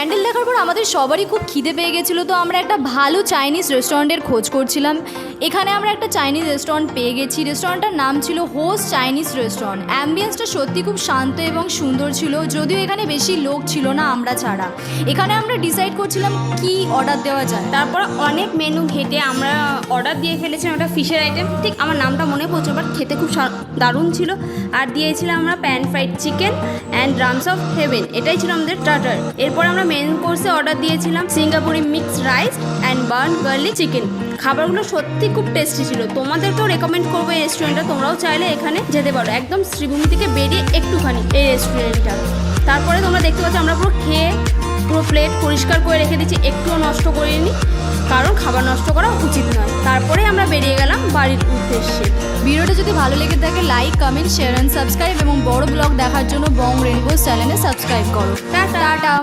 প্যান্ডেল দেখার পর আমাদের সবারই খুব খিদে পেয়ে গেছিলো, তো আমরা একটা ভালো চাইনিজ রেস্টুরেন্টের খোঁজ করছিলাম। এখানে আমরা একটা চাইনিজ রেস্টুরেন্ট পেয়ে গেছি। রেস্টুরেন্টটার নাম ছিল হোস্ট চাইনিজ রেস্টুরেন্ট। অ্যাম্বিয়েন্সটা সত্যি খুব শান্ত এবং সুন্দর ছিল, যদিও এখানে বেশি লোক ছিল না আমরা ছাড়া। এখানে আমরা ডিসাইড করছিলাম কি অর্ডার দেওয়া যায়। তারপর অনেক মেনু ঘেটে আমরা অর্ডার দিয়ে ফেলেছিলাম একটা ফিশের আইটেম, ঠিক আমার নামটা মনে পড়ছে, বাট খেতে খুব দারুণ ছিল। আর দিয়েছিলাম আমরা pan fried chicken and drums of haven, এটাই ছিল আমাদের স্টার্টার। এরপর আমরা মেন কোর্সে অর্ডার দিয়েছিলাম সিঙ্গাপুরি mixed rice and burn garlic chicken. খাবারগুলো সত্যি খুব টেস্টি ছিল। তোমাদেরকেও রেকমেন্ড করবো এই রেস্টুরেন্টটা, তোমরাও চাইলে এখানে যেতে পারো। একদম শ্রীভূমি থেকে বেরিয়ে একটুখানি এই রেস্টুরেন্টটা। তারপরে তোমরা দেখতে পাচ্ছ আমরা পুরো খেয়ে পুরো প্লেট পরিষ্কার করে রেখে দিচ্ছি, একটুও নষ্ট করিনি, কারণ খাবার নষ্ট করা উচিত নয়। তারপরে আমরা বেরিয়ে গেলাম বাড়ির উদ্দেশ্যে। ভিডিওটা যদি ভালো লেগে থাকে like, comment, share and subscribe, এবং বড় ব্লগ দেখার জন্য বং রেনবোস চ্যানেলে সাবস্ক্রাইব করো। টাটা। টাটা।